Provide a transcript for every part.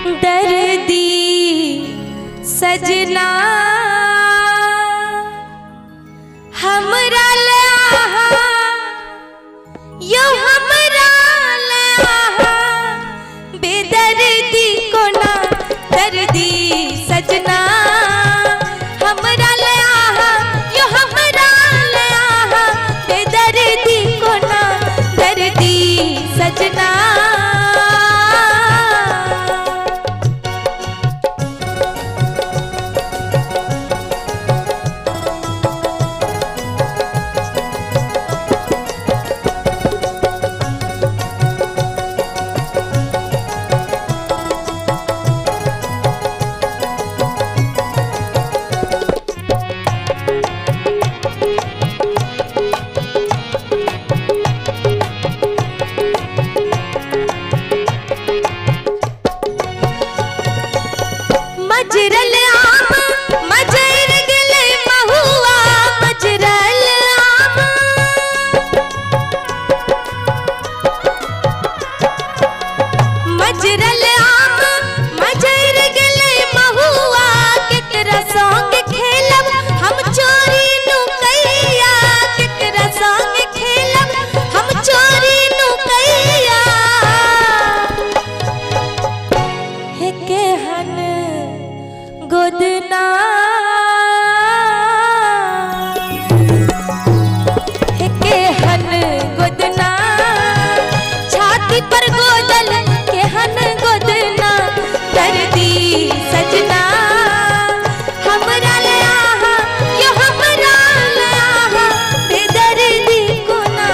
दर्दी सजना हमरा लहा यो हमरा लहा बेदर्दी को ना दर्दी सजना हमरा लहा यो हमरा लहा बेदर्दी को ना दर्दी सजना। मजरल आम मजर गले महुआ मजरल आम मजरल आम मजर गले महुआ केकरा संग खेलब हम चोरी नुकैया केकरा संग खेलब हम चोरी नुकैया हे केहन गोदना हे केहन गोदना छाती पर गोदल केहन गोदना दर्दी सजना हमरा लहा यो हमरा लहा बेदर्दी को ना।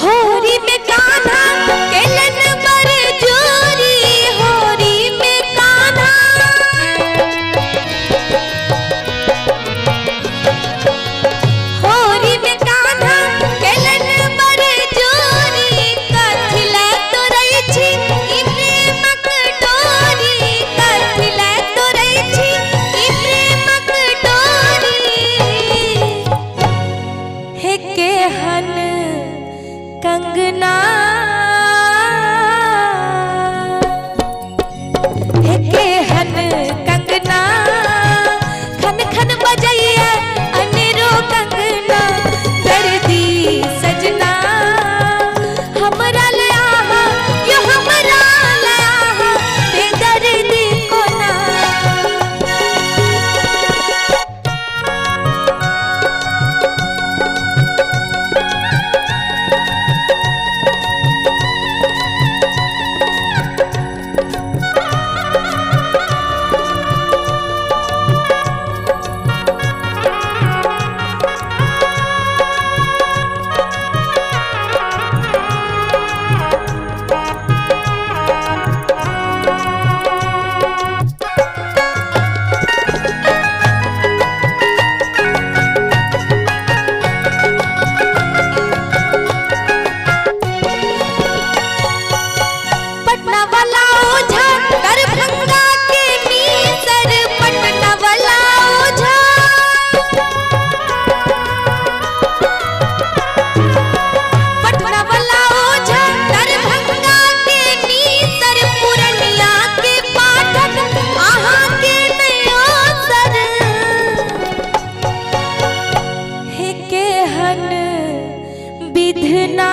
होरी में कान्हा केलन बर जोरी होरी में कान्हा होरी में कान्हा केलन बर जोरी कथिला तोरै छी ई प्रेमक डोरी कथिला तोरै छी ई प्रेमक डोरी हे केहन कंगना हे केहन कंगना खन खन बजैया अनेरो कंगना दर्दी सजना हमरा लहा यो हमरा लहा बेदर्दी को ना। पटना वाला ओझा दरभंगा के मीसर पटना वाला ओझा पटना वाला ओझा दरभंगा के मीसर पूर्णिया के पाठक आहाँ के नयोसर हे केहन विधना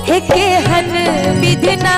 हे केहन विधना